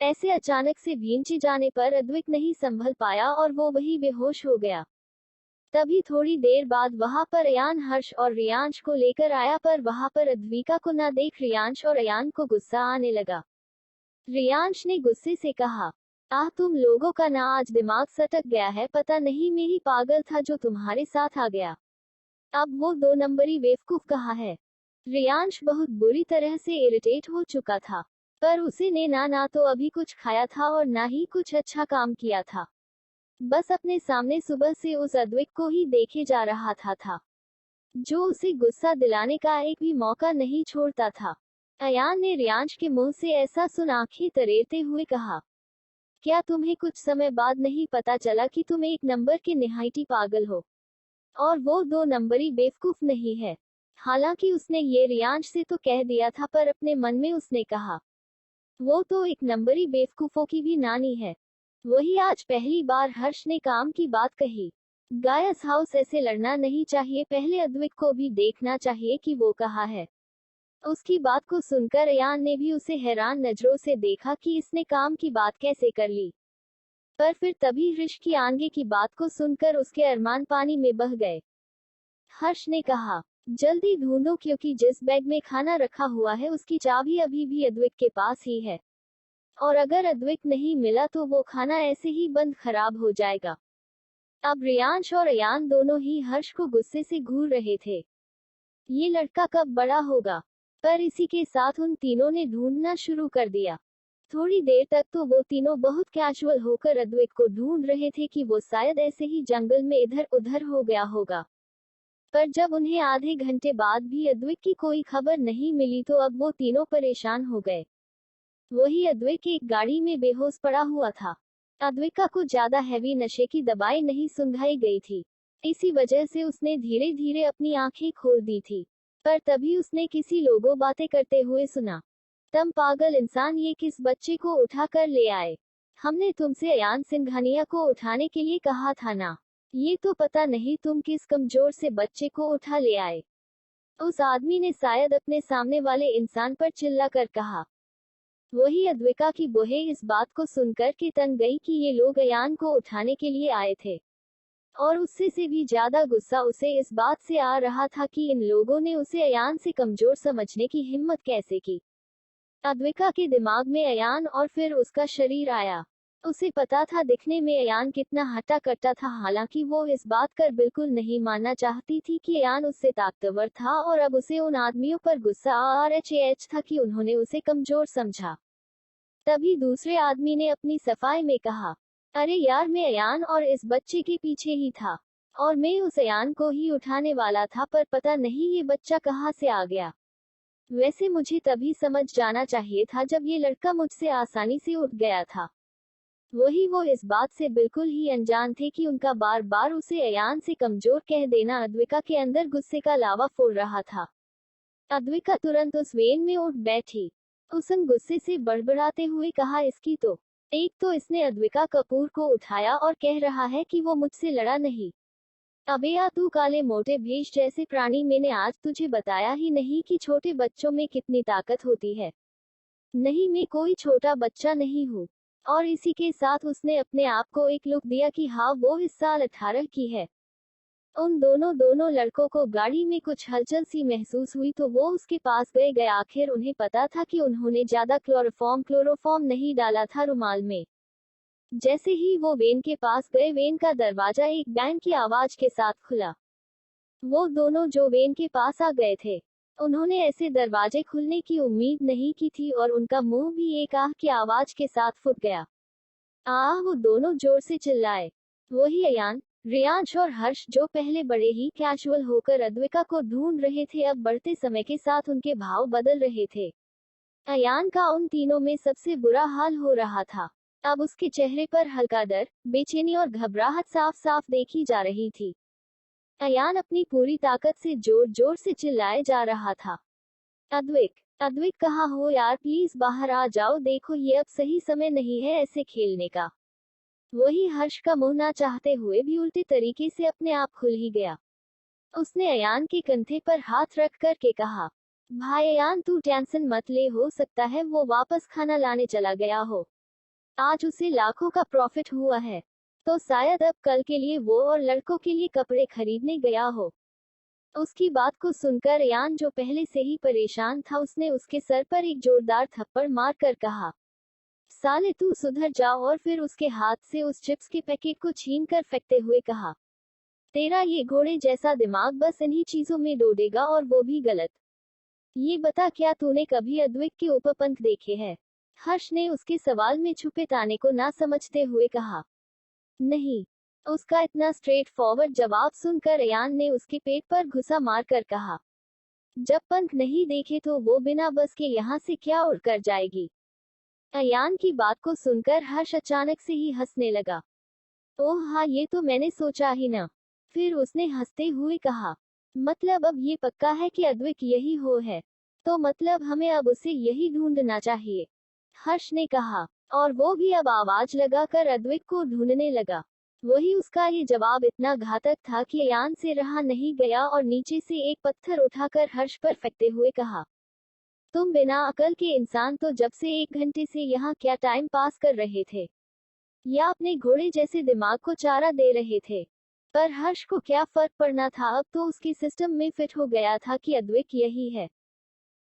ऐसे अचानक से भींचे जाने पर अद्विक नहीं संभल पाया और वो वही बेहोश हो गया। तभी थोड़ी देर बाद वहां पर अयान हर्ष और रियांश को लेकर आया, पर वहां पर अद्विका को न देख रियांश और अयान को गुस्सा आने लगा। रियांश ने गुस्से से कहा, आह तुम लोगों का ना आज दिमाग सटक गया है, पता नहीं मैं ही पागल था जो तुम्हारे साथ आ गया। अब वो 2 नंबरी बेवकूफ कहाँ है। रियांश बहुत बुरी तरह से इरिटेट हो चुका था, पर उसे ने ना तो अभी कुछ खाया था और ना ही कुछ अच्छा काम किया था। बस अपने सामने सुबह से उस अद्विक को ही देखे जा रहा था जो उसे गुस्सा दिलाने का एक भी मौका नहीं छोड़ता था। अयान ने रियांश के मुंह से ऐसा सुन आंखें तरेरते हुए कहा, क्या तुम्हें कुछ समय बाद नहीं पता चला कि तुम 1 नंबर के निहायती पागल हो और वो 2 नंबरी बेवकूफ नहीं है। हालांकि उसने ये रियांश से तो कह दिया था, पर अपने मन में उसने कहा, वो तो 1 नंबरी बेवकूफों की भी नानी है। वही आज पहली बार हर्ष ने काम की बात कही। गायस हाउस ऐसे लड़ना नहीं चाहिए, पहले अद्विक को भी देखना चाहिए कि वो कहाँ है। उसकी बात को सुनकर अयान ने भी उसे हैरान नजरों से देखा कि इसने काम की बात कैसे कर ली। पर फिर तभी हर्ष की आगे की बात को सुनकर उसके अरमान पानी में बह गए। हर्ष ने कहा, जल्दी ढूंढो क्योंकि जिस बैग में खाना रखा हुआ है उसकी चाबी अभी भी अद्विक के पास ही है, और अगर अद्विक नहीं मिला तो वो खाना ऐसे ही बंद खराब हो जाएगा। अब रियांश और अयान दोनों ही हर्ष को गुस्से से घूर रहे थे। ये लड़का कब बड़ा होगा। पर इसी के साथ उन तीनों ने ढूंढना शुरू कर दिया। थोड़ी देर तक तो वो तीनों बहुत कैजुअल होकर अद्विक को ढूंढ रहे थे कि वो शायद ऐसे ही जंगल में इधर उधर हो गया होगा। पर जब उन्हें आधे घंटे बाद भी अद्विक की कोई खबर नहीं मिली तो अब वो तीनों परेशान हो गए। वही अद्विक एक गाड़ी में बेहोश पड़ा हुआ था। अद्विका को ज्यादा हैवी नशे की दवाई नहीं सुंघाई गई थी, इसी वजह से उसने धीरे धीरे अपनी आंखें खोल दी थी। पर तभी उसने किसी लोगों बातें करते हुए सुना, तुम पागल इंसान, ये किस बच्चे को उठा कर ले आए। हमने तुमसे अयान सिंघानिया को उठाने के लिए कहा था ना। ये तो पता नहीं तुम किस कमजोर से बच्चे को उठा ले आए। उस आदमी ने शायद अपने सामने वाले इंसान पर चिल्लाकर कहा। वही अद्विका की बहू इस बात को सुनकर के तंग गई कि ये लोग अयान को उठाने के लिए आए थे, और उससे से भी ज्यादा गुस्सा उसे इस बात से आ रहा था कि इन लोगों ने उसे अयान से कमजोर समझने की हिम्मत कैसे की। अद्विका के दिमाग में अयान और फिर उसका शरीर आया। उसे पता था दिखने में अयान कितना हट्टा कट्टा था, हालांकि वो इस बात कर बिल्कुल नहीं मानना चाहती थी कि अयान उससे ताकतवर था, और अब उसे उन आदमियों पर गुस्सा आ रहा था कि उन्होंने उसे कमजोर समझा। तभी दूसरे आदमी ने अपनी सफाई में कहा, अरे यार, मैं अयान और इस बच्चे के पीछे ही था, और मैं उस अयान को ही उठाने वाला था, पर पता नहीं ये बच्चा कहाँ से आ गया। वैसे मुझे तभी समझ जाना चाहिए था जब ये लड़का मुझसे आसानी से उठ गया था। वही वो इस बात से बिल्कुल ही अनजान थे कि उनका बार बार उसे अयान से कमजोर कह देना अद्विका के अंदर गुस्से का लावा फोड़ रहा था। अद्विका तुरंत उस वेन में उठ बैठी। उसने गुस्से से बड़बड़ाते हुए कहा, इसकी तो एक तो इसने अद्विका कपूर को उठाया और कह रहा है कि वो मुझसे लड़ा नहीं। अबे या तू काले मोटे भेष जैसे प्राणी, मैंने आज तुझे बताया ही नहीं कि छोटे बच्चों में कितनी ताकत होती है। नहीं, मैं कोई छोटा बच्चा नहीं हूँ। और इसी के साथ उसने अपने आप को एक लुक दिया कि हाँ, वो इस साल 18 की है। उन दोनों लड़कों को गाड़ी में कुछ हलचल सी महसूस हुई तो वो उसके पास गए। आखिर उन्हें पता था कि उन्होंने ज्यादा क्लोरोफॉर्म नहीं डाला था रुमाल में। जैसे ही वो वेन के पास गए, वेन का दरवाजा एक बैंग की आवाज के साथ खुला। वो दोनों जो वेन के पास आ गए थे, उन्होंने ऐसे दरवाजे खुलने की उम्मीद नहीं की थी, और उनका मुंह भी एक आह की आवाज के साथ फूट गया। आह, वो दोनों जोर से चिल्लाए। वही अयान, रियांश और हर्ष जो पहले बड़े ही कैजुअल होकर अद्विका को ढूंढ रहे थे, अब बढ़ते समय के साथ उनके भाव बदल रहे थे। अयान का उन तीनों में सबसे बुरा हाल हो रहा था। अब उसके चेहरे पर हल्का डर, बेचैनी और घबराहट साफ साफ देखी जा रही थी। अयान अपनी पूरी ताकत से जोर जोर से चिल्लाए जा रहा था, अद्विक, अद्विक कहाँ हो यार, प्लीज बाहर आ जाओ, देखो ये अब सही समय नहीं है ऐसे खेलने का। वही हर्ष का मुंह ना चाहते हुए भी उल्टे तरीके से अपने आप खुल ही गया। उसने अयान के कंधे पर हाथ रख कर के कहा, भाई अयान, तू टेंशन मत ले, हो सकता है वो वापस खाना लाने चला गया हो। आज उसे लाखों का प्रॉफिट हुआ है, तो शायद अब कल के लिए वो और लड़कों के लिए कपड़े खरीदने गया हो। उसकी बात को सुनकर अयान, जो पहले से ही परेशान था, उसने उसके सर पर एक जोरदार थप्पड़ मारकर कहा, साले तू सुधर जा। और फिर उसके हाथ से उस चिप्स के पैकेट को छीन कर फेंकते हुए कहा, तेरा ये घोड़े जैसा दिमाग बस इन्हीं चीजों में दौड़ेगा, और वो भी गलत। ये बता, क्या तूने कभी अद्वैत के उपपंथ देखे हैं? हर्ष ने उसके सवाल में छुपे ताने को ना समझते हुए कहा, नहीं। उसका इतना स्ट्रेट फॉरवर्ड जवाब सुनकर अयान ने उसके पेट पर घुसा मारकर कहा, जब पंख नहीं देखे तो वो बिना बस के यहाँ से क्या उड़ कर जाएगी? अयान की बात को सुनकर हर्ष अचानक से ही हंसने लगा। ओह हाँ, ये तो मैंने सोचा ही ना। फिर उसने हंसते हुए कहा, मतलब अब ये पक्का है कि अद्वैत यही हो है? तो मतलब हमें अब उसे यही ढूंढना चाहिए, हर्ष ने कहा। और वो भी अब आवाज लगाकर अद्वैत को ढूंढने लगा। वही उसका ये जवाब इतना घातक था कि अयान से रहा नहीं गया और नीचे से एक पत्थर उठाकर हर्ष पर फेंकते हुए कहा, तुम बिना अकल के इंसान तो जब से 1 घंटे से यहाँ क्या टाइम पास कर रहे थे, या अपने घोड़े जैसे दिमाग को चारा दे रहे थे? पर हर्ष को क्या फर्क पड़ना था, अब तो उसके सिस्टम में फिट हो गया था कि अद्वैत यही है।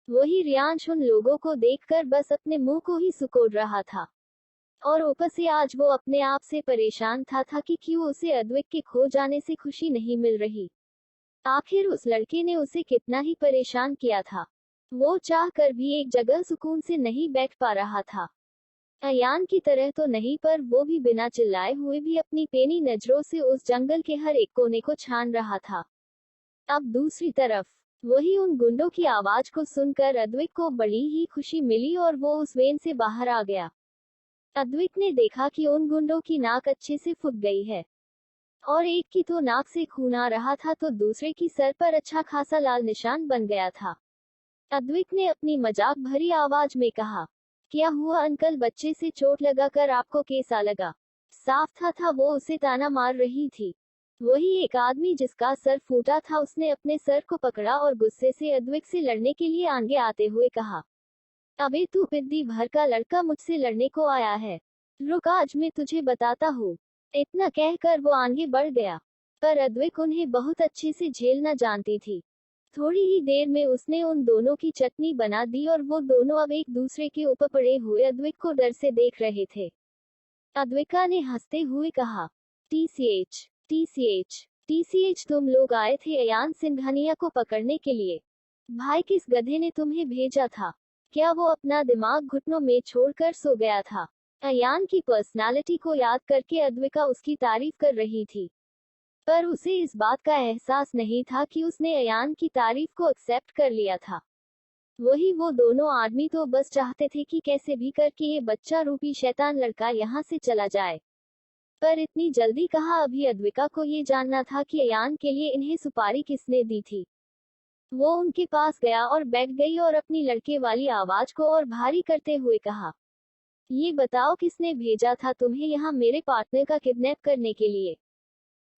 वही रियांश उन लोगों को देखकर बस अपने मुंह को ही सुकोड़ रहा था, और ऊपर से आज वो अपने आप से परेशान था कि क्यों उसे अद्वैत के खो जाने से खुशी नहीं मिल रही। आखिर उस लड़के ने उसे कितना ही परेशान किया था। वो चाह कर भी एक जगह सुकून से नहीं बैठ पा रहा था। अयान की तरह तो नहीं, पर वो भी बिना चिल्लाए हुए भी अपनी पेनी नजरों से उस जंगल के हर एक कोने को छान रहा था। अब दूसरी तरफ वही उन गुंडों की आवाज को सुनकर अद्वैत को बड़ी ही खुशी मिली और वो उस वेन से बाहर आ गया। अद्वैत ने देखा कि उन गुंडों की नाक अच्छे से फूट गई है, और एक की तो नाक से खून आ रहा था तो दूसरे की सर पर अच्छा खासा लाल निशान बन गया था। अद्वैत ने अपनी मजाक भरी आवाज में कहा, क्या हुआ अंकल, बच्चे से चोट लगाकर आपको कैसा लगा? साफ था वो उसे ताना मार रही थी। वही एक आदमी जिसका सर फूटा था, उसने अपने सर को पकड़ा और गुस्से से अद्वैत से लड़ने के लिए आगे आते हुए कहा, अबे तू पिद्दी भर का लड़का मुझसे लड़ने को आया है? रुक, आज मैं तुझे बताता हूँ। इतना कहकर वो आगे बढ़ गया, पर अद्वैत उन्हें बहुत अच्छे से झेलना जानती थी। थोड़ी ही देर में उसने उन दोनों की चटनी बना दी और वो दोनों अब एक दूसरे के ऊपर पड़े हुए अद्वैत को डर से देख रहे थे। अद्विका ने हंसते हुए कहा, टीसीएच टीसीएच टीसीएच, तुम लोग आए थे अयान सिंघानिया को पकड़ने के लिए? भाई, किस गधे ने तुम्हें भेजा था? क्या वो अपना दिमाग घुटनों में छोड़कर सो गया था? अयान की पर्सनालिटी को याद करके अद्विका उसकी तारीफ कर रही थी, पर उसे इस बात का एहसास नहीं था कि उसने अयान की तारीफ को एक्सेप्ट कर लिया था। वही वो दोनों आदमी तो बस चाहते थे कि कैसे भी करके ये बच्चा रूपी शैतान लड़का यहाँ से चला जाए। पर इतनी जल्दी कहाँ? अभी अद्विका को ये जानना था कि अयान के लिए इन्हें सुपारी किसने दी थी। वो उनके पास गया और बैठ गई और अपनी लड़के वाली आवाज को और भारी करते हुए कहा, ये बताओ, किसने भेजा था तुम्हें यहाँ मेरे पार्टनर का किडनैप करने के लिए?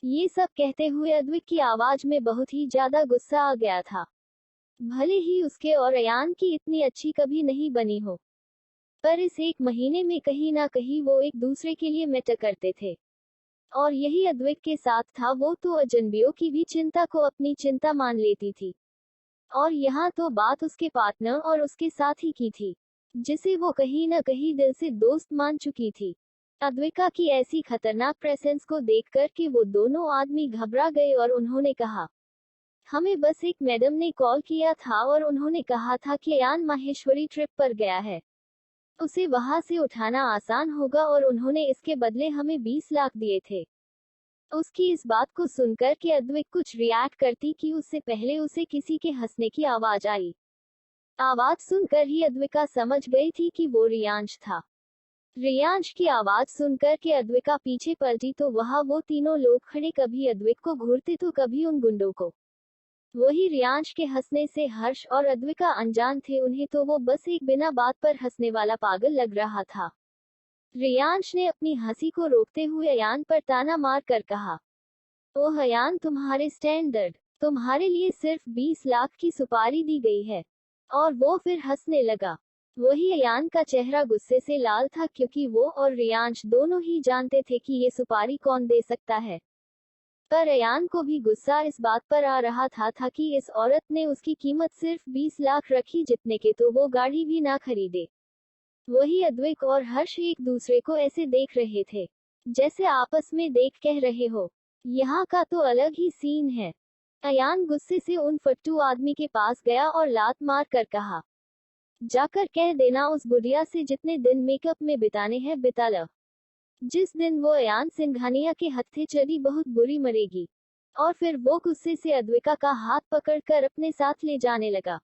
ये सब कहते हुए अद्वैत की आवाज में बहुत ही ज्यादा गुस्सा आ गया था। भले ही उसके और अयान की इतनी अच्छी कभी नहीं बनी हो, पर इस 1 महीने में कहीं ना कहीं वो एक दूसरे के लिए मैटर करते थे। और यही अद्वैत के साथ था, वो तो अजनबियों की भी चिंता को अपनी चिंता मान लेती थी। और यहाँ तो बात उसके पार्टनर और उसके साथी की थी, जिसे वो कहीं ना कहीं दिल से दोस्त मान चुकी थी। अद्विका की ऐसी खतरनाक प्रेजेंस को देखकर कि वो दोनों आदमी घबरा गए और उन्होंने कहा, हमें बस एक मैडम ने कॉल किया था और उन्होंने कहा था कि अयान माहेश्वरी ट्रिप पर गया है, उसे वहां से उठाना आसान होगा और उन्होंने इसके बदले हमें 20 लाख दिए थे। उसकी इस बात को सुनकर कि अद्वैत कुछ रिएक्ट करती कि उससे पहले उसे किसी के हंसने की आवाज आई। आवाज सुनकर ही अद्विका समझ गई थी कि वो रियांश था। रियांश की आवाज सुनकर के अद्विका पीछे पलटी तो वहां वो तीनों लोग खड़े, कभी अद्वैत को घूरते तो कभी उन गुंडों को। वही रियांश के हंसने से हर्ष और अद्विका अनजान थे, उन्हें तो वो बस एक बिना बात पर हंसने वाला पागल लग रहा था। रियांश ने अपनी हंसी को रोकते हुए अयान पर ताना मार कर कहा, ओह अयान, तुम्हारे स्टैंडर्ड, तुम्हारे लिए सिर्फ 20 लाख की सुपारी दी गई है। और वो फिर हंसने लगा। वही अयान का चेहरा गुस्से से लाल था, क्योंकि वो और रियांश दोनों ही जानते थे कि ये सुपारी कौन दे सकता है। पर अयान को भी गुस्सा इस बात पर आ रहा था कि इस औरत ने उसकी कीमत सिर्फ 20 लाख रखी, जितने के तो वो गाड़ी भी ना खरीदे। वही अद्विक और हर्ष एक दूसरे को ऐसे देख रहे थे जैसे आपस में देख कह रहे हो, यहाँ का तो अलग ही सीन है। अयान गुस्से से उन फट्टू आदमी के पास गया और लात मार कर कहा, जाकर कह देना उस बुढ़िया से जितने दिन मेकअप में बिताने हैं बिता लो। जिस दिन वो अयान सिंघानिया के हत्थे चढ़ी बहुत बुरी मरेगी। और फिर वो गुस्से से अद्विका का हाथ पकड़कर अपने साथ ले जाने लगा।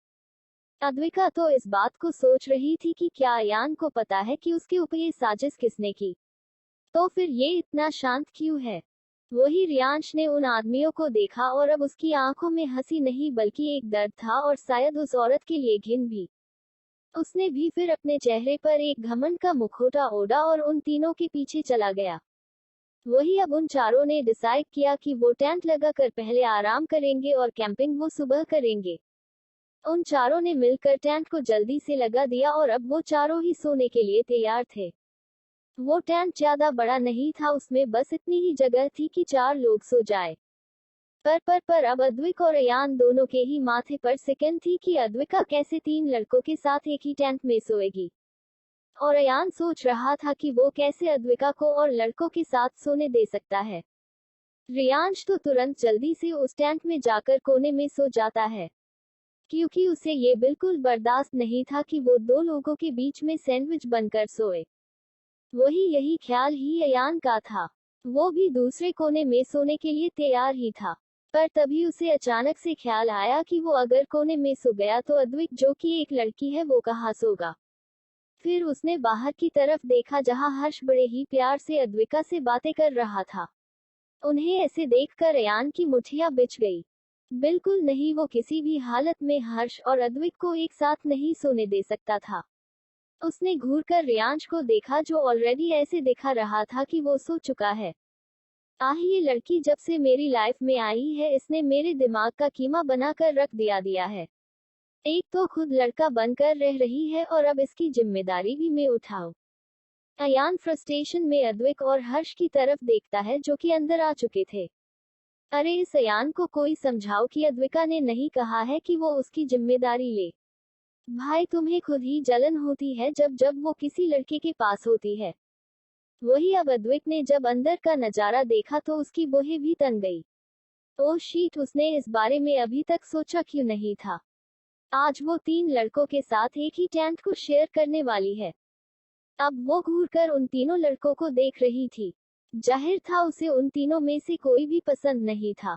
अद्विका तो इस बात को सोच रही थी कि क्या अयान को पता है कि उसके ऊपर ये साजिश किसने की, तो फिर ये इतना शांत क्यों है। वही रियांश ने उन आदमियों को देखा और अब उसकी आंखों में हंसी नहीं बल्कि एक दर्द था, और शायद उस औरत के लिए घिन भी। उसने भी फिर अपने चेहरे पर एक घमंड का मुखौटा ओढ़ा और उन तीनों के पीछे चला गया। वही अब उन चारों ने डिसाइड किया कि वो टेंट लगाकर पहले आराम करेंगे और कैंपिंग वो सुबह करेंगे। उन चारों ने मिलकर टेंट को जल्दी से लगा दिया और अब वो चारों ही सोने के लिए तैयार थे। वो टेंट ज्यादा बड़ा नहीं था, उसमें बस इतनी ही जगह थी कि 4 लोग सो जाए। पर अब अद्विक और अयान दोनों के ही माथे पर सिकन थी कि अद्विका कैसे 3 लड़कों के साथ एक ही टेंट में सोएगी। और अयान सोच रहा था कि वो कैसे अद्विका को और लड़कों के साथ सोने दे सकता है। रियांश तो तुरंत जल्दी से उस टेंट में जाकर कोने में सो जाता है, क्योंकि उसे ये बिल्कुल बर्दाश्त नहीं था कि वो 2 लोगों के बीच में सैंडविच बनकर सोए। वही यही ख्याल ही अयान का था। वो भी दूसरे कोने में सोने के लिए तैयार ही था। पर तभी उसे अचानक से ख्याल आया कि वो अगर कोने में सो गया तो अद्विक, जो कि एक लड़की है, वो कहाँ सोगा। फिर उसने बाहर की तरफ देखा जहाँ हर्ष बड़े ही प्यार से अद्विका से बातें कर रहा था। उन्हें ऐसे देखकर अयान की मुठ्ठियां बिछ गई। बिल्कुल नहीं, वो किसी भी हालत में हर्ष और अद्विक को एक साथ नहीं सोने दे सकता था। उसने घूरकर रियांश को देखा, जो ऑलरेडी ऐसे दिखा रहा था कि वो सो चुका है। ये लड़की जब से मेरी लाइफ में आई है, इसने मेरे दिमाग का कीमा बनाकर रख दिया है। एक तो खुद लड़का बनकर रह रही है और अब इसकी जिम्मेदारी भी मैं उठाऊं। अयान फ्रस्ट्रेशन में अद्विक और हर्ष की तरफ देखता है, जो कि अंदर आ चुके थे। अरे इस अयान को कोई समझाओ कि अद्विका ने नहीं कहा है कि वो उसकी जिम्मेदारी ले। भाई, तुम्हें खुद ही जलन होती है जब जब वो किसी लड़के के पास होती है। वही अब अद्विक ने जब अंदर का नजारा देखा तो उसकी बोहे भी तन गई। ओह शीट, उसने इस बारे में अभी तक सोचा क्यों नहीं था। आज वो 3 लड़कों के साथ एक ही टेंट को शेयर करने वाली है। अब वो घूरकर उन तीनों लड़कों को देख रही थी। जाहिर था उसे उन तीनों में से कोई भी पसंद नहीं था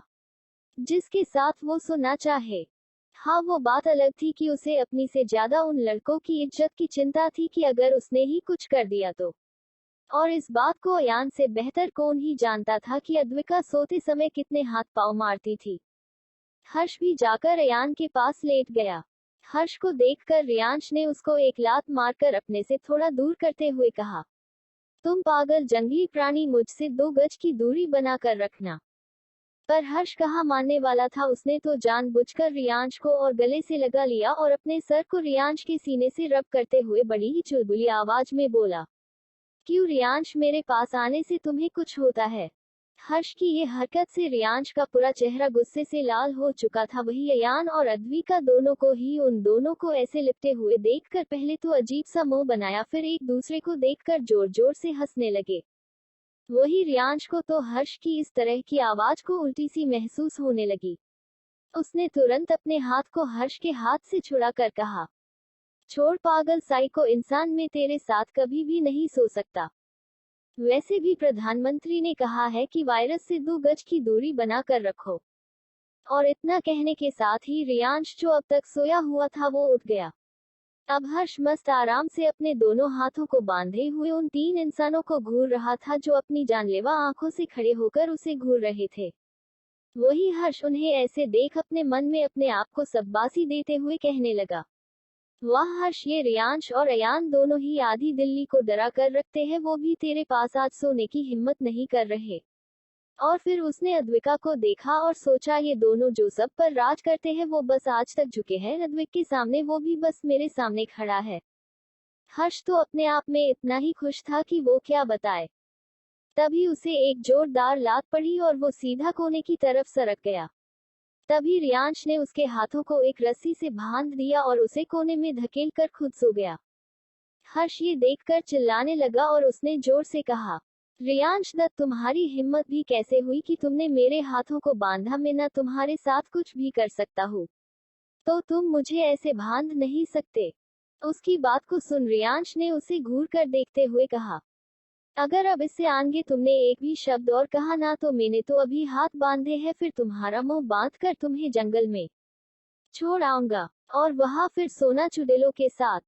जिसके साथ वो सोना चाहे। हाँ, वो बात अलग थी कि उसे अपनी से ज्यादा उन लड़कों की इज्जत की चिंता थी कि अगर उसने ही कुछ कर दिया तो। और इस बात को अयान से बेहतर कौन ही जानता था कि अद्विका सोते समय कितने हाथ पांव मारती थी। हर्ष भी जाकर अयान के पास लेट गया। हर्ष को देखकर रियांश ने उसको एक लात मारकर अपने से थोड़ा दूर करते हुए कहा, तुम पागल जंगली प्राणी, मुझसे 2 गज की दूरी बनाकर रखना। पर हर्ष कहाँ मानने वाला था। उसने तो जानबूझकर रियांश को और गले से लगा लिया और अपने सर को रियांश के सीने से रब करते हुए बड़ी ही चुलबुली आवाज में बोला, क्यों रियांश, मेरे पास आने से तुम्हें कुछ होता है। हर्ष की ये हरकत से रियांश का पूरा चेहरा गुस्से से लाल हो चुका था। वही अयान और अद्विका दोनों को ही उन दोनों को ऐसे लिपटे हुए देखकर पहले तो अजीब सा मुंह बनाया, फिर एक दूसरे को देखकर जोर जोर से हंसने लगे। वही रियांश को तो हर्ष की इस तरह की आवाज को उल्टी सी महसूस होने लगी। उसने तुरंत अपने हाथ को हर्ष के हाथ से छुड़ा कर कहा, छोड़ पागल साइको इंसान, मैं तेरे साथ कभी भी नहीं सो सकता। वैसे भी प्रधानमंत्री ने कहा है कि वायरस से 2 गज की दूरी बनाकर रखो। और इतना कहने के साथ ही रियांश, जो अब तक सोया हुआ था, वो उठ गया। अब हर्ष मस्त आराम से अपने दोनों हाथों को बांधे हुए उन 3 इंसानों को घूर रहा था, जो अपनी जानलेवा आंखों से खड़े होकर उसे घूर रहे थे। वही हर्ष उन्हें ऐसे देख अपने मन में अपने आप को शाबाशी देते हुए कहने लगा, वाह हर्ष, ये रियांश और अयान दोनों ही आधी दिल्ली को डरा कर रखते हैं, वो भी तेरे पास आज सोने की हिम्मत नहीं कर रहे। और फिर उसने अद्विका को देखा और सोचा, ये दोनों जो सब पर राज करते हैं वो बस आज तक झुके हैं, अद्विक के सामने वो भी बस मेरे सामने खड़ा है। हर्ष तो अपने आप में इतना ही खुश था कि वो क्या बताए। तभी उसे एक जोरदार लात पड़ी और वो सीधा कोने की तरफ सरक गया। तभी रियांश ने उसके हाथों को एक रस्सी से बांध दिया और उसे कोने में धकेल कर खुद सो गया। हर्ष ये देखकर चिल्लाने लगा और उसने जोर से कहा, रियांश दत्त, तुम्हारी हिम्मत भी कैसे हुई कि तुमने मेरे हाथों को बांधा? मैं न तुम्हारे साथ कुछ भी कर सकता हूँ, तो तुम मुझे ऐसे बांध नहीं सकते। उसकी बात को सुन रियांश ने उसे घूर कर देखते हुए कहा, अगर अब इससे आगे तुमने एक भी शब्द और कहा ना तो मैंने तो अभी हाथ बांधे हैं, फिर तुम्हारा मुंह बांध कर तुम्हें जंगल में छोड़ आऊंगा और वहां फिर सोना चुड़ैलों के साथ।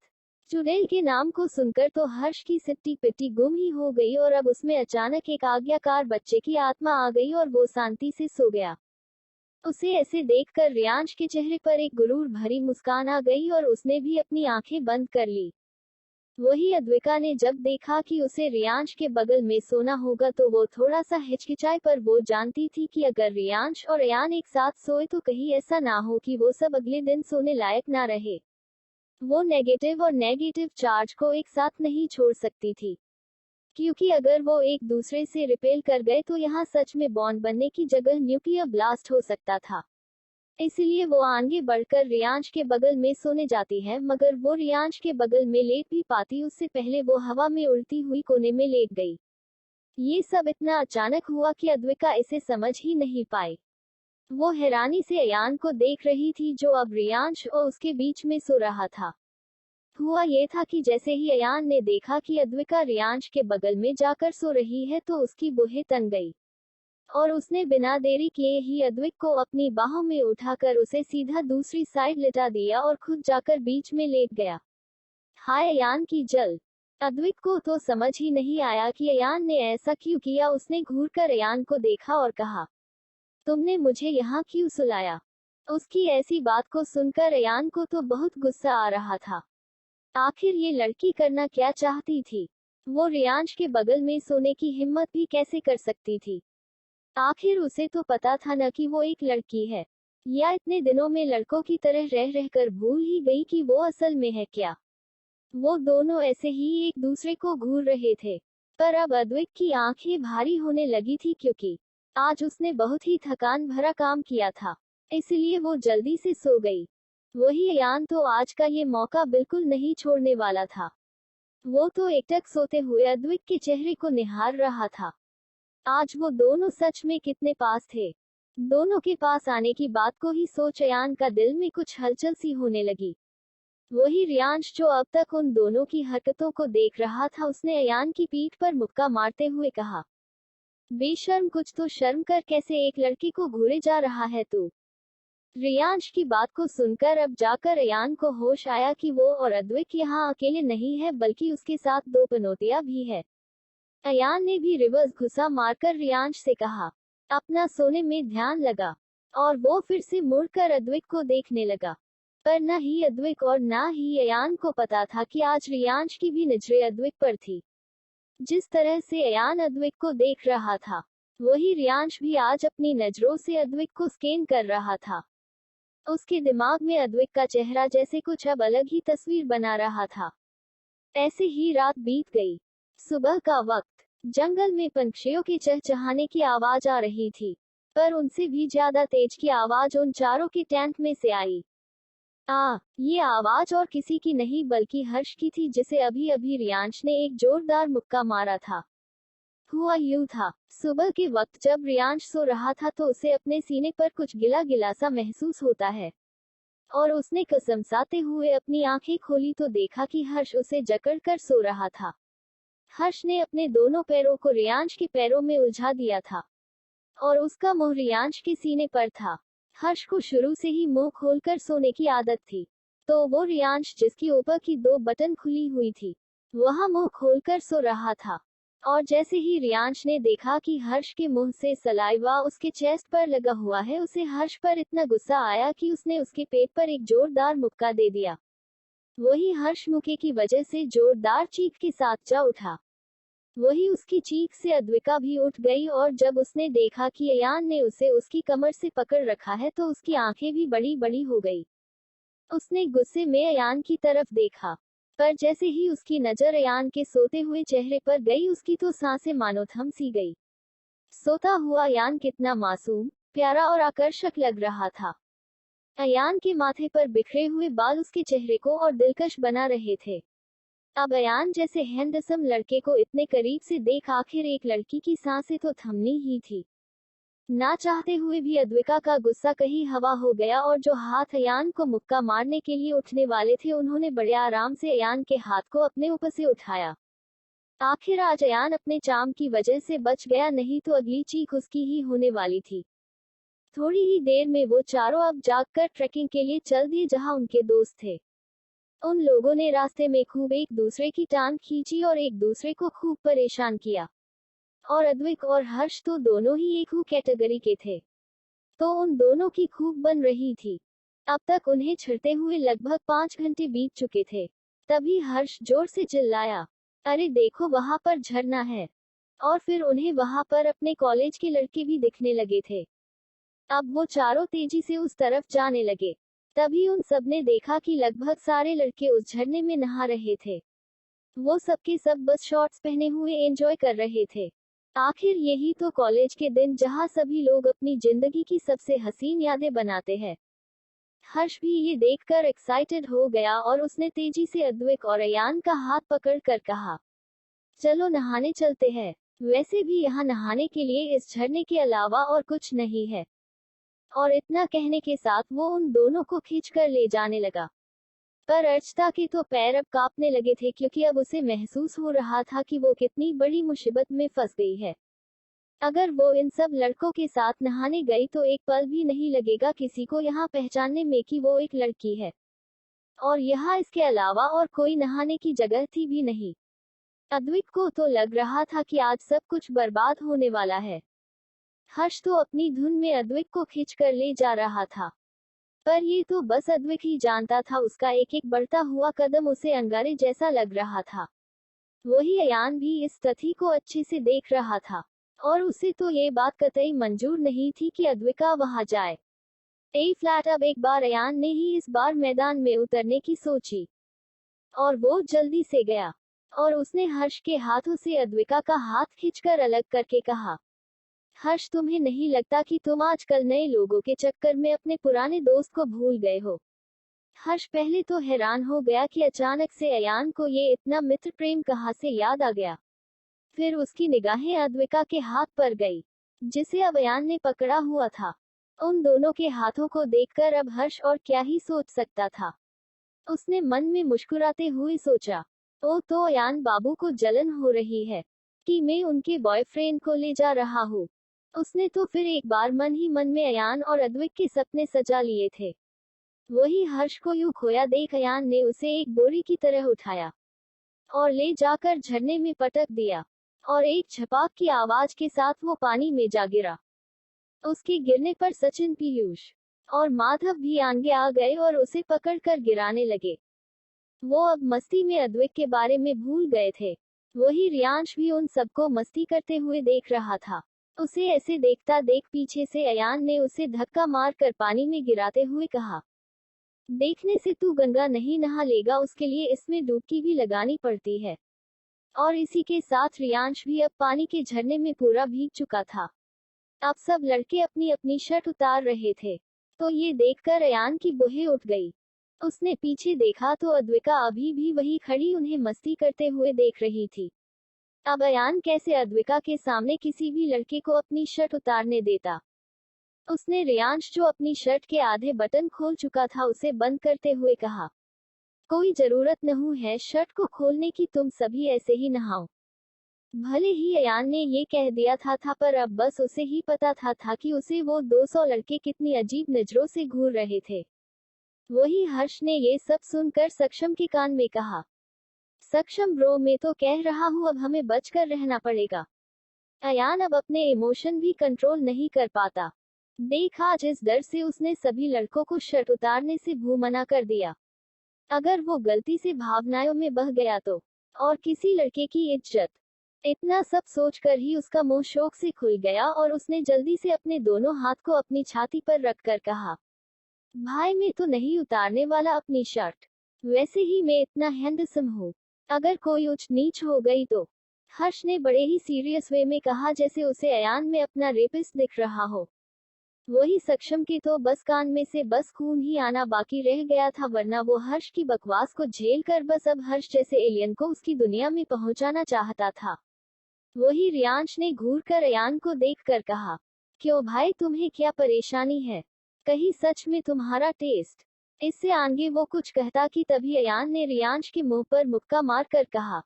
चुड़ैल के नाम को सुनकर तो हर्ष की सिट्टी पिट्टी गुम ही हो गई और अब उसमें अचानक एक आज्ञाकार बच्चे की आत्मा आ गई और वो शांति से सो गया। उसे ऐसे देखकर रियांश के चेहरे पर एक गुरूर भरी मुस्कान आ गई और उसने भी अपनी आंखें बंद कर ली। वही अद्विका ने जब देखा कि उसे रियांश के बगल में सोना होगा तो वो थोड़ा सा हिचकिचाई, पर वो जानती थी कि अगर रियांश और अयान एक साथ सोए तो कहीं ऐसा ना हो कि वो सब अगले दिन सोने लायक ना रहे। वो नेगेटिव और नेगेटिव चार्ज को एक साथ नहीं छोड़ सकती थी, क्योंकि अगर वो एक दूसरे से रिपेल कर गए तो यहाँ सच में बॉन्ड बनने की जगह न्यूक्लियर ब्लास्ट हो सकता था। इसलिए वो आगे बढ़कर रियांश के बगल में सोने जाती है, मगर वो रियांश के बगल में लेट भी पाती उससे पहले वो हवा में उड़ती हुई कोने में लेट गई। ये सब इतना अचानक हुआ कि अद्विका इसे समझ ही नहीं पाई। वो हैरानी से अयान को देख रही थी जो अब रियांश और उसके बीच में सो रहा था। हुआ ये था कि जैसे ही अयान ने देखा कि अद्विका रियांश के बगल में जाकर सो रही है तो उसकी बुहें तन गई और उसने बिना देरी किए ही अद्विक को अपनी बाहों में उठाकर उसे सीधा दूसरी साइड लिटा दिया और खुद जाकर बीच में लेट गया। हाय अयान की जल! अद्विक को तो समझ ही नहीं आया कि अयान ने ऐसा क्यों किया। उसने घूरकर अयान को देखा और कहा, तुमने मुझे यहाँ क्यों सुलाया? उसकी ऐसी बात को सुनकर अयान को तो बहुत गुस्सा आ रहा था। आखिर ये लड़की करना क्या चाहती थी? वो रियांश के बगल में सोने की हिम्मत भी कैसे कर सकती थी? आखिर उसे तो पता था न कि वो एक लड़की है, या इतने दिनों में लड़कों की तरह रह रहकर भूल ही गई कि वो असल में है क्या। वो दोनों ऐसे ही एक दूसरे को घूर रहे थे, पर अब अद्विक की आंखें भारी होने लगी थी क्योंकि आज उसने बहुत ही थकान भरा काम किया था, इसलिए वो जल्दी से सो गई। वही अयान तो आज का ये मौका बिल्कुल नहीं छोड़ने वाला था। वो तो एकटक सोते हुए अद्विक के चेहरे को निहार रहा था। आज वो दोनों सच में कितने पास थे। दोनों के पास आने की बात को ही सोच अयान का दिल में कुछ हलचल सी होने लगी। वही रियांश जो अब तक उन दोनों की हरकतों को देख रहा था, उसने अयान की पीठ पर मुक्का मारते हुए कहा, बेशर्म, कुछ तो शर्म कर, कैसे एक लड़की को घूरे जा रहा है तू? रियांश की बात को सुनकर अब जाकर अयान को होश आया कि वो और अद्विक यहाँ अकेले नहीं है बल्कि उसके साथ दो पनौतियां भी है। अयान ने भी रिवर्स घुसा मारकर रियांश से कहा, अपना सोने में ध्यान लगा, और वो फिर से मुड़कर अद्विक को देखने लगा। पर न ही अद्विक और न ही अयान को पता था कि आज रियांश की भी नजरें अद्विक पर थी। जिस तरह से अयान अद्विक को देख रहा था, वही रियांश भी आज अपनी नजरों से अद्विक को स्कैन कर रहा था। उसके दिमाग में अद्विक का चेहरा जैसे कुछ अब अलग ही तस्वीर बना रहा था। ऐसे ही रात बीत गई। सुबह का वक्त, जंगल में पंछियों के चहचहाने की आवाज आ रही थी, पर उनसे भी ज्यादा तेज की आवाज उन चारों के टेंट में से आई। ये आवाज और किसी की नहीं बल्कि हर्ष की थी, जिसे अभी अभी रियांश ने एक जोरदार मुक्का मारा था। हुआ यूं था, सुबह के वक्त जब रियांश सो रहा था तो उसे अपने सीने पर कुछ गिला गिला सा महसूस होता है, और उसने कसमसाते हुए अपनी आंखें खोली तो देखा कि हर्ष उसे जकड़ कर सो रहा था। हर्ष ने अपने दोनों पैरों को रियांश के पैरों में उलझा दिया था, और उसका मुंह रियांश के सीने पर था। हर्ष को शुरू से ही मुंह खोलकर सोने की आदत थी, तो वो रियांश जिसकी ऊपर की दो बटन खुली हुई थी, वहां मुंह खोलकर सो रहा था। और जैसे ही रियांश ने देखा कि हर्ष के मुंह से सलाइवा उसके चेस्ट पर लगा हुआ है, उसे हर्ष पर इतना गुस्सा आया कि उसने उसके पेट पर एक जोरदार मुक्का दे दिया। वही हर्ष मुक्के की वजह से जोरदार चीख के साथ जा उठा। वही उसकी चीख से अद्विका भी उठ गई, और जब उसने देखा कि अयान ने उसे उसकी कमर से पकड़ रखा है तो उसकी आंखें भी बड़ी बड़ी हो गई। उसने गुस्से में अयान की तरफ देखा। पर जैसे ही उसकी नजर अयान के सोते हुए चेहरे पर गई, उसकी तो सांसें मानो थम सी गई। सोता हुआ अयान कितना मासूम, प्यारा और आकर्षक लग रहा था। अयान के माथे पर बिखरे हुए बाल उसके चेहरे को और दिलकश बना रहे थे। अब अयान जैसे हैंडसम लड़के को इतने करीब से देख आखिर एक लड़की की सांसें तो थमनी ही थी। ना चाहते हुए भी अद्विका का गुस्सा कहीं हवा हो गया और जो हाथ अयान को मुक्का मारने के लिए उठने वाले थे, उन्होंने बड़े आराम से अयान के हाथ को अपने ऊपर से उठाया। आखिर आज अयान अपने चार्म की वजह से बच गया, नहीं तो अगली चीख उसकी ही होने वाली थी। थोड़ी ही देर में वो चारों अब जागकर ट्रैकिंग के लिए चल दिए जहां उनके दोस्त थे। उन लोगों ने रास्ते में खूब एक दूसरे की टांग खींची और एक दूसरे को खूब परेशान किया। और अद्विक और हर्ष तो दोनों ही एक ही कैटेगरी के थे, तो उन दोनों की खूब बन रही थी। अब तक उन्हें छिड़ते हुए लगभग 5 घंटे बीत चुके थे। तभी हर्ष जोर से चिल्लाया, अरे देखो वहां पर झरना है। और फिर उन्हें वहां पर अपने कॉलेज के लड़के भी दिखने लगे थे। अब वो चारों तेजी से उस तरफ जाने लगे। तभी उन सब ने देखा कि लगभग सारे लड़के उस झरने में नहा रहे थे। वो सबके सब बस शॉर्ट्स पहने हुए एंजॉय कर रहे थे। आखिर यही तो कॉलेज के दिन जहां सभी लोग अपनी जिंदगी की सबसे हसीन यादें बनाते हैं। हर्ष भी ये देखकर एक्साइटेड हो गया और उसने तेजी से अद्विक और अयान का हाथ पकड़ कर कहा, चलो नहाने चलते हैं। वैसे भी यहाँ नहाने के लिए इस झरने के अलावा और कुछ नहीं है। और इतना कहने के साथ वो उन दोनों को खींचकर ले जाने लगा। पर अर्चिता के तो पैर अब कांपने लगे थे, क्योंकि अब उसे महसूस हो रहा था कि वो कितनी बड़ी मुसीबत में फंस गई है। अगर वो इन सब लड़कों के साथ नहाने गई तो एक पल भी नहीं लगेगा किसी को यहाँ पहचानने में कि वो एक लड़की है। और यहाँ इसके अलावा और कोई नहाने की जगह थी भी नहीं। अद्विक को तो लग रहा था कि आज सब कुछ बर्बाद होने वाला है। हर्ष तो अपनी धुन में अद्विक को खींचकर ले जा रहा था। पर ये तो बस अद्विक ही जानता था, उसका एक एक बढ़ता हुआ कदम उसे अंगारे जैसा लग रहा था। वही अयान भी इस तथ्य को अच्छे से देख रहा था, और उसे तो ये बात कतई मंजूर नहीं थी कि अद्विका वहां जाए। ए फ्लैट अब एक बार अयान ने ही इस बार मैदान में उतरने की सोची, और वो जल्दी से गया, और उसने हर्ष के हाथों से अद्विका का हाथ खींचकर अलग करके कहा, हर्ष तुम्हें नहीं लगता कि तुम आजकल नए लोगों के चक्कर में अपने पुराने दोस्त को भूल गए हो? हर्ष पहले तो हैरान हो गया कि अचानक से अयान को ये इतना मित्र प्रेम कहाँ से याद आ गया। फिर उसकी निगाहें अद्विका के हाथ पर गई, जिसे अब अयान ने पकड़ा हुआ था। उन दोनों के हाथों को देखकर अब हर्ष और क्या ही सोच सकता था। उसने मन में मुस्कुराते हुए सोचा, ओ तो अयान बाबू को जलन हो रही है कि मैं उनके बॉयफ्रेंड को ले जा रहा हूँ। उसने तो फिर एक बार मन ही मन में अयान और अद्विक के सपने सजा लिए थे। वही हर्ष को यूं खोया देख अयान ने उसे एक बोरी की तरह उठाया और ले जाकर झरने में पटक दिया, और एक छपाक की आवाज के साथ वो पानी में जा गिरा। उसके गिरने पर सचिन, पीयूष और माधव भी आगे आ गए और उसे पकड़कर गिराने लगे। वो अब मस्ती में अद्विक के बारे में भूल गए थे। वही रियांश भी उन सबको मस्ती करते हुए देख रहा था। उसे ऐसे देखता देख पीछे से अयान ने उसे धक्का मारकर पानी में गिराते हुए कहा, देखने से तू गंगा नहीं नहा लेगा, उसके लिए इसमें डुबकी भी लगानी पड़ती है। और इसी के साथ रियांश भी अब पानी के झरने में पूरा भीग चुका था। अब सब लड़के अपनी अपनी शर्ट उतार रहे थे, तो ये देखकर अयान की बुहें उठ गई। उसने पीछे देखा तो अद्विका अभी भी वही खड़ी उन्हें मस्ती करते हुए देख रही थी। अब अयान कैसे अद्विका के सामने किसी भी लड़के को अपनी शर्ट उतारने देता। उसने रियांश, जो अपनी शर्ट के आधे बटन खोल चुका था, उसे बंद करते हुए कहा, कोई जरूरत नहीं है शर्ट को खोलने की, तुम सभी ऐसे ही नहाओ। भले ही अयान ने ये कह दिया था पर अब बस उसे ही पता था कि उसे वो 200 लड़के कितनी अजीब नजरों से घूर रहे थे। वही हर्ष ने ये सब सुनकर सक्षम के कान में कहा, सक्षम ब्रो, मैं तो कह रहा हूँ अब हमें बचकर रहना पड़ेगा। अयान अब अपने इमोशन भी कंट्रोल नहीं कर पाता। देख आज इस डर से उसने सभी लड़कों को शर्ट उतारने से भूमना कर दिया। अगर वो गलती से भावनाओं में बह गया तो, और किसी लड़के की इज्जत। इतना सब सोचकर ही उसका मुंह शोक से खुल गया और उसने जल्दी से अपने दोनों हाथ को अपनी छाती पर रखकर कहा, भाई मैं तो नहीं उतारने वाला अपनी शर्ट। वैसे ही मैं इतना हैंडसम हूँ। अगर कोई ऊंच नीच हो गई तो। हर्ष ने बड़े ही सीरियस वे में कहा, जैसे उसे अयान में अपना रेपिस्ट दिख रहा हो। वही सक्षम के तो बस कान में से बस खून ही आना बाकी रह गया था, वरना वो हर्ष की बकवास को झेल कर बस अब हर्ष जैसे एलियन को उसकी दुनिया में पहुंचाना चाहता था। वही रियांश ने घूर कर अयान को देखकर कहा, क्यों भाई, तुम्हें क्या परेशानी है? कहीं सच में तुम्हारा टेस्ट? इससे आगे वो कुछ कहता कि तभी अयान ने रियांश के मुंह पर मुक्का मार कर कहा,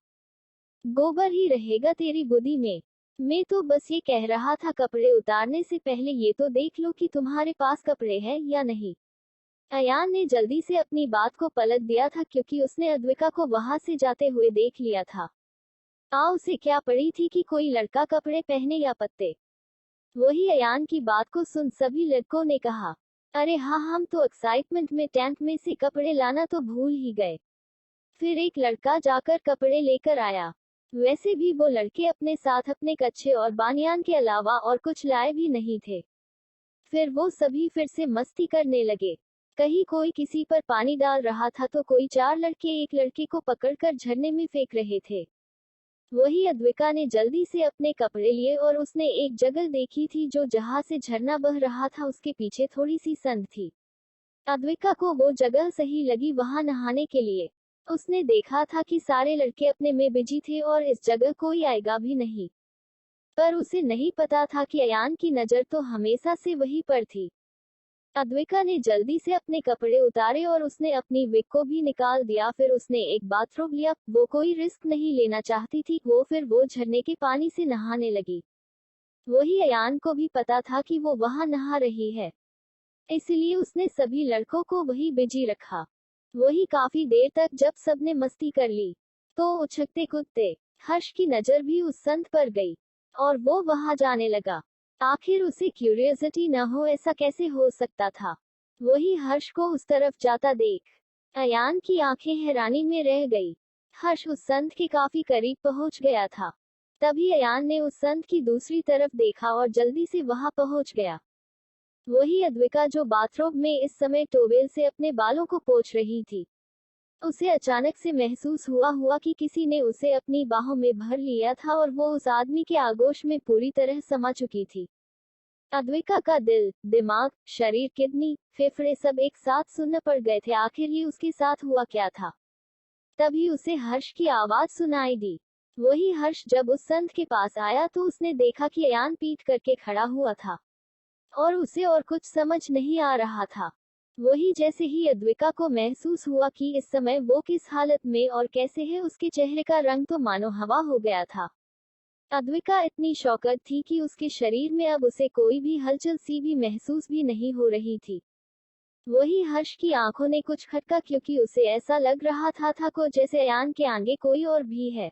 गोबर ही रहेगा तेरी बुद्धि में। मैं तो बस ये कह रहा था, कपड़े उतारने से पहले ये तो देख लो कि तुम्हारे पास कपड़े हैं या नहीं। अयान ने जल्दी से अपनी बात को पलट दिया था, क्योंकि उसने अद्विका को वहां से जाते हुए देख लिया था। उसे क्या पड़ी थी कि कोई लड़का कपड़े पहने या पत्ते। वही अयान की बात को सुन सभी लड़कों ने कहा, अरे हाँ, हम तो एक्साइटमेंट में टैंक में से कपड़े लाना तो भूल ही गए। फिर एक लड़का जाकर कपड़े लेकर आया। वैसे भी वो लड़के अपने साथ अपने कच्छे और बानियान के अलावा और कुछ लाए भी नहीं थे। फिर वो सभी फिर से मस्ती करने लगे। कहीं कोई किसी पर पानी डाल रहा था तो कोई चार लड़के एक लड़के को पकड़कर झरने में फेंक रहे थे। वही अद्विका ने जल्दी से अपने कपड़े लिए और उसने एक जगह देखी थी जो जहां से झरना बह रहा था उसके पीछे थोड़ी सी संद थी। अद्विका को वो जगह सही लगी वहां नहाने के लिए। उसने देखा था कि सारे लड़के अपने में बिजी थे और इस जगह कोई आएगा भी नहीं। पर उसे नहीं पता था कि अयान की नजर तो हमेशा से वहीं पर थी। अद्विका ने जल्दी से अपने कपड़े उतारे और उसने अपनी विग को भी निकाल दिया। फिर उसने एक बाथरोब लिया। वो कोई रिस्क नहीं लेना चाहती थी। फिर वो झरने के पानी से नहाने लगी। वही अयान को भी पता था कि वो वहां नहा रही है, इसलिए उसने सभी लड़कों को वही बिजी रखा। वही काफी देर तक जब सबने मस्ती कर ली तो उछकते कूदते हर्ष की नजर भी उस संत पर गई और वो वहां जाने लगा। आखिर उसे क्यूरियोसिटी न हो, ऐसा कैसे हो सकता था? वही हर्ष को उस तरफ जाता देख अयान की आंखें हैरानी में रह गई। हर्ष उस संत के काफी करीब पहुंच गया था। तभी अयान ने उस संत की दूसरी तरफ देखा और जल्दी से वहां पहुंच गया। वही अद्विका जो बाथरूम में इस समय टोवेल से अपने बालों को पोंछ रही थी। उसे अचानक से महसूस हुआ कि किसी ने उसे अपनी बाहों में भर लिया था और वो उस आदमी के आगोश में पूरी तरह समा चुकी थी। अद्विका का दिल, दिमाग, शरीर, किडनी, फेफड़े सब एक साथ सुन्न पड़ गए थे। आखिर ये उसके साथ हुआ क्या था? तभी उसे हर्ष की आवाज सुनाई दी। वही हर्ष जब उस संत के पास आया तो उसने देखा कि अयान पीठ करके खड़ा हुआ था और उसे और कुछ समझ नहीं आ रहा था। वही जैसे ही अद्विका को महसूस हुआ कि इस समय वो किस हालत में और कैसे है, उसके चेहरे का रंग तो मानो हवा हो गया था। अद्विका इतनी शॉकड थी कि उसके शरीर में अब उसे कोई भी हलचल सी भी महसूस भी नहीं हो रही थी। वही हर्ष की आंखों ने कुछ खटका, क्योंकि उसे ऐसा लग रहा था को जैसे अयान के आगे कोई और भी है।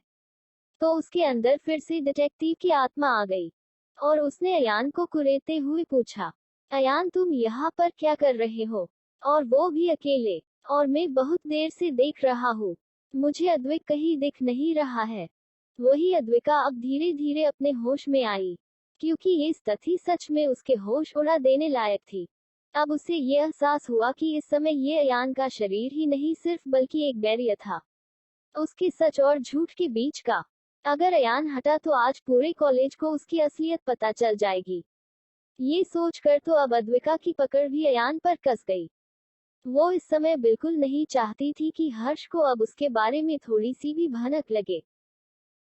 तो उसके अंदर फिर से डिटेक्टिव की आत्मा आ गई और उसने अयान को कुरेदते हुए पूछा, अयान तुम यहाँ पर क्या कर रहे हो? और वो भी अकेले? और मैं बहुत देर से देख रहा हूँ, मुझे अद्विक कहीं दिख नहीं रहा है। वही अद्विका अब धीरे धीरे अपने होश में आई, क्योंकि ये स्थिति सच में उसके होश उड़ा देने लायक थी। अब उसे ये एहसास हुआ कि इस समय ये अयान का शरीर ही नहीं सिर्फ बल्कि एक बैरियर था, उसके सच और झूठ के बीच का। अगर अयान हटा तो आज पूरे कॉलेज को उसकी असलियत पता चल जाएगी। ये सोचकर तो अब अद्विका की पकड़ भी अयान पर कस गई। वो इस समय बिल्कुल नहीं चाहती थी कि हर्ष को अब उसके बारे में थोड़ी सी भी भनक लगे।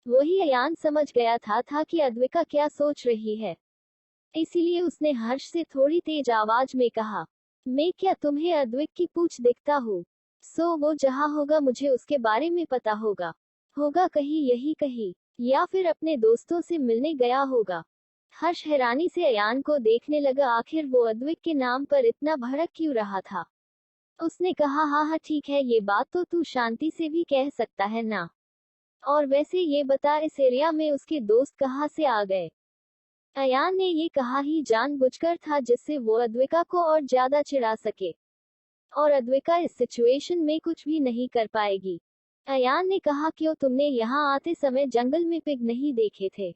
वही अयान समझ गया था कि अद्विका क्या सोच रही है, इसीलिए उसने हर्ष से थोड़ी तेज आवाज में कहा, मैं क्या तुम्हें अद्विक की पूछ दिखता हूँ? वो जहाँ होगा मुझे उसके बारे में पता होगा। कहीं यही कहीं, या फिर अपने दोस्तों से मिलने गया होगा। हर्ष हैरानी से अयान को देखने लगा। आखिर वो अद्विक के नाम पर इतना भड़क क्यों रहा था? उसने कहा, हाँ ठीक है, ये बात तो तू शांति से भी कह सकता है ना। और वैसे ये बता, इस एरिया में उसके दोस्त कहाँ से आ गए? अयान ने ये कहा ही जानबूझकर था, जिससे वो अद्विका को और ज्यादा चिढ़ा सके और अद्विका इस सिचुएशन में कुछ भी नहीं कर पाएगी। अयान ने कहा, क्यों, तुमने यहाँ आते समय जंगल में पिग नहीं देखे थे?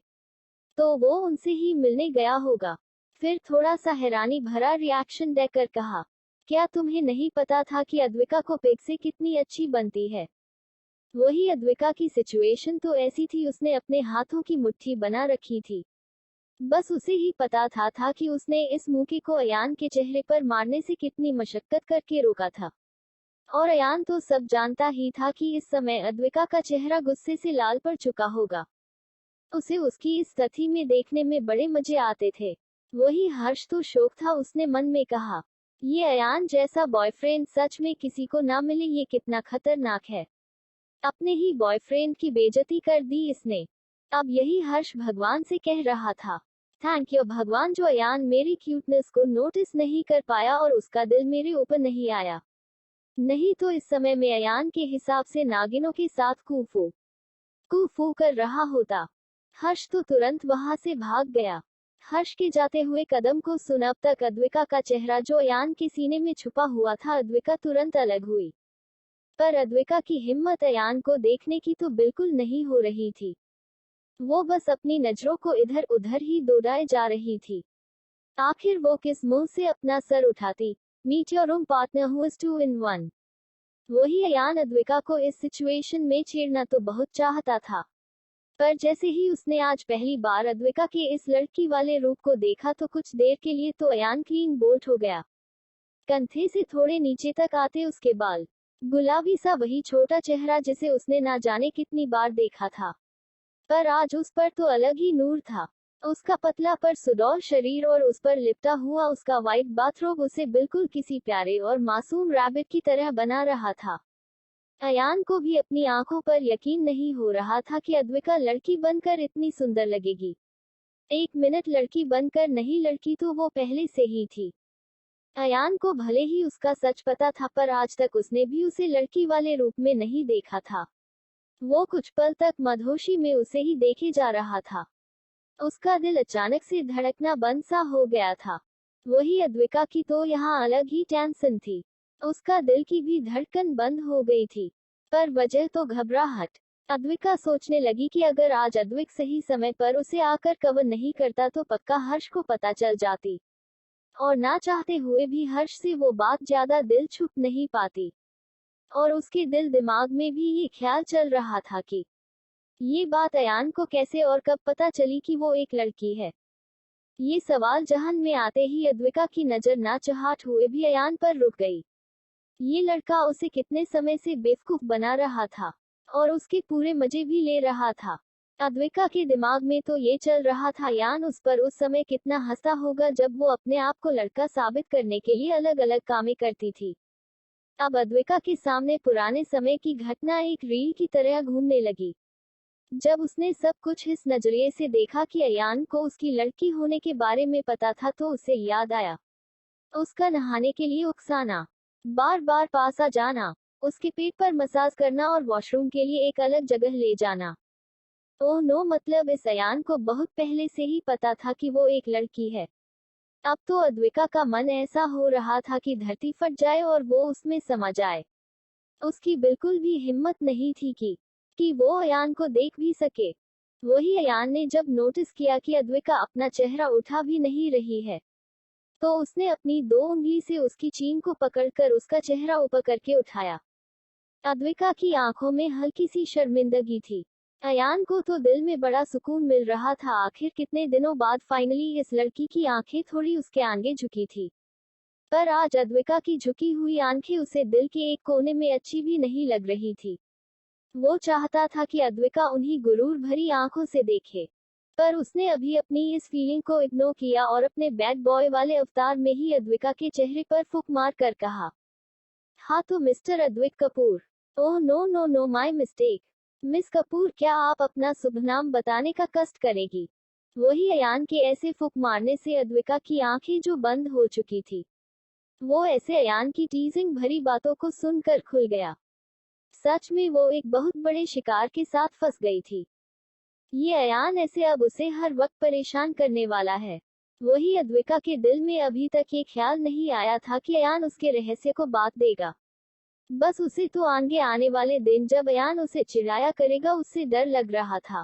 तो वो उनसे ही मिलने गया होगा। फिर थोड़ा सा हैरानी भरा रिएक्शन देकर कहा, क्या तुम्हें नहीं पता था कि अद्विका को पिग से कितनी अच्छी बनती है? वही अद्विका की सिचुएशन तो ऐसी थी, उसने अपने हाथों की मुट्ठी बना रखी थी। बस उसे ही पता था कि उसने इस मूके को अयान के चेहरे पर मारने से कितनी मशक्कत करके रोका था। और अयान तो सब जानता ही था कि इस समय अद्विका का चेहरा गुस्से से लाल पड़ चुका होगा। उसे उसकी इस स्थिति में देखने में बड़े मजे आते थे। वही हर्ष तो शौक था, उसने मन में कहा, ये अयान जैसा बॉयफ्रेंड सच में किसी को ना मिले, ये कितना खतरनाक है। अपने ही बॉयफ्रेंड की बेइज्जती कर दी इसने। अब यही हर्ष भगवान से कह रहा था, थैंक यू भगवान, जो अयान मेरी क्यूटनेस को नोटिस नहीं कर पाया और उसका दिल मेरे ऊपर नहीं आया। नहीं तो इस समय में अयान के हिसाब से नागिनों के साथ कूफू कर रहा होता। हर्ष तो तुरंत वहां से भाग गया। हर्ष के जाते हुए कदम को सुन अब तक अद्विका का चेहरा जो अयान के सीने में छुपा हुआ था, अद्विका तुरंत अलग हुई। पर अद्विका की हिम्मत अयान को देखने की तो बिल्कुल नहीं हो रही थी। वो बस अपनी नजरों को इधर उधर ही दौड़ाए जा रही थी। आखिर वो किस मुंह से अपना सर उठाती? Meet your room partner who is 2 in 1। वही अयान अद्विका को इस सिचुएशन में छेड़ना तो बहुत चाहता था, पर जैसे ही उसने आज पहली बार अद्विका के इस लड़की वाले रूप को देखा तो कुछ देर के लिए तो अयान क्लीन बोल्ट हो गया। कंधे से थोड़े नीचे तक आते उसके बाल, गुलाबी सा वही छोटा चेहरा जिसे उसने ना जाने कितनी बार देखा था, पर आज उस पर तो अलग ही नूर था। उसका पतला पर सुडौल शरीर और उस पर लिपटा हुआ उसका व्हाइट बाथरोब उसे बिल्कुल किसी प्यारे और मासूम रैबिट की तरह बना रहा था। अयान को भी अपनी आंखों पर यकीन नहीं हो रहा था कि अद्विका लड़की बनकर इतनी सुंदर लगेगी। 1 मिनट लड़की बनकर नहीं, लड़की तो वो पहले से ही थी। अयान को भले ही उसका सच पता था, पर आज तक उसने भी उसे लड़की वाले रूप में नहीं देखा था। वो कुछ पल तक मदहोशी में उसे ही देखे जा रहा था। उसका दिल अचानक से धड़कना बंद सा हो गया था। वही अद्विका की तो यहाँ अलग ही टेंशन थी। उसका दिल की भी धड़कन बंद हो गई थी, पर वजह तो घबराहट। अद्विका सोचने लगी कि अगर आज अद्विक सही समय पर उसे आकर कवर नहीं करता तो पक्का हर्ष को पता चल जाती, और ना चाहते हुए भी हर्ष से वो बात ज्यादा दिल छुप नहीं पाती। और उसके दिल दिमाग में भी ये ख्याल चल रहा था कि ये बात अयान को कैसे और कब पता चली कि वो एक लड़की है। ये सवाल जहन में आते ही अद्विका की नजर ना चाहत हुए भी अयान पर रुक गई। ये लड़का उसे कितने समय से बेवकूफ बना रहा था और उसके पूरे मजे भी ले रहा था। अद्विका के दिमाग में तो ये चल रहा था, अयान उस पर उस समय कितना हंसा होगा जब वो अपने आप को लड़का साबित करने के लिए अलग अलग कामें करती थी। अब अद्विका के सामने पुराने समय की घटना एक रील की तरह घूमने लगी। जब उसने सब कुछ इस नजरिए से देखा कि अयान को उसकी लड़की होने के बारे में पता था, तो उसे याद आया उसका नहाने के लिए उकसाना, बार बार पास आ जाना, उसके पेट पर मसाज करना और वॉशरूम के लिए एक अलग जगह ले जाना। ओह नो, मतलब इस अयान को बहुत पहले से ही पता था कि वो एक लड़की है। अब तो अद्विका का मन ऐसा हो रहा था कि धरती फट जाए और वो उसमें समा जाए। उसकी बिल्कुल भी हिम्मत नहीं थी कि वो अयान को देख भी सके। वही अयान ने जब नोटिस किया कि अद्विका अपना चेहरा उठा भी नहीं रही है, तो उसने अपनी 2 उंगली से उसकी चीन को पकड़कर उसका चेहरा ऊपर करके उठाया। अद्विका की आंखों में हल्की सी शर्मिंदगी थी। अयान को तो दिल में बड़ा सुकून मिल रहा था, आखिर कितने दिनों बाद फाइनली इस लड़की की आंखें थोड़ी उसके आगे झुकी थी। पर आज अद्विका की झुकी हुई आंखें उसे दिल के एक कोने में अच्छी भी नहीं लग रही थी। वो चाहता था कि अद्विका उन्हीं गुरूर भरी आंखों से देखे, पर उसने अभी अपनी इस फीलिंग को इग्नोर किया और अपने बैड बॉय वाले अवतार में ही अद्विका के चेहरे पर फूंक मार कर कहा, हाँ तो mister Advik Kapoor. Oh no no no, my mistake miss Kapoor, क्या आप अपना शुभ नाम बताने का कष्ट करेगी? वही अयान के ऐसे फूंक मारने से अद्विका की आंखें जो बंद हो चुकी थी, वो ऐसे अयान की टीजिंग भरी बातों को सुनकर खुल गया। सच में वो एक बहुत बड़े शिकार के साथ फंस गई थी। ये अयान ऐसे अब उसे हर वक्त परेशान करने वाला है। वही अद्विका के दिल में अभी तक ये ख्याल नहीं आया था कि अयान उसके रहस्य को बात देगा। बस उसे तो आगे आने वाले दिन जब अयान उसे चिढ़ाया करेगा उससे डर लग रहा था।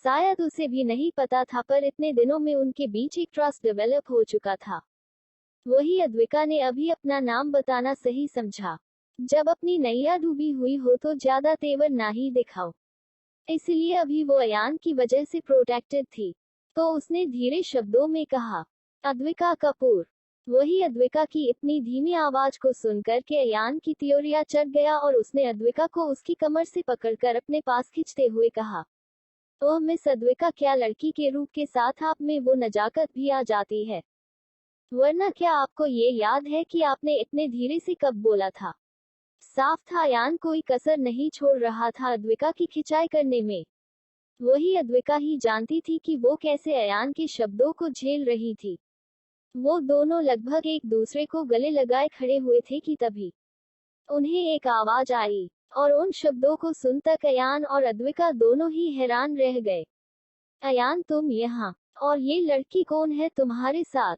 शायद उसे भी नहीं पता था, पर इतने दिनों में उनके बीच एक ट्रस्ट डेवलप हो चुका था। वही अद्विका ने अभी अपना नाम बताना सही समझा। जब अपनी नैया डूबी हुई हो तो ज्यादा तेवर ना ही दिखाओ। इसलिए अभी वो अयान की वजह से प्रोटेक्टेड थी। तो उसने धीरे शब्दों में कहा, अद्विका कपूर। वही अद्विका की इतनी धीमी आवाज को सुनकर के अयान की त्योरिया चढ़ गया और उसने अद्विका को उसकी कमर से पकड़कर अपने पास खींचते हुए कहा, ओह मिस अद्विका, क्या लड़की के रूप के साथ आप में वो नजाकत भी आ जाती है? वरना क्या आपको ये याद है कि आपने इतने धीरे से कब बोला था? साफ था अयान कोई कसर नहीं छोड़ रहा था अद्विका की खिंचाई करने में। वही अद्विका ही जानती थी कि वो कैसे अयान के शब्दों को झेल रही थी। वो दोनों लगभग एक दूसरे को गले लगाए खड़े हुए थे कि तभी उन्हें एक आवाज आई, और उन शब्दों को सुनकर अयान और अद्विका दोनों ही हैरान रह गए। अयान, तुम यहाँ? और ये लड़की कौन है तुम्हारे साथ?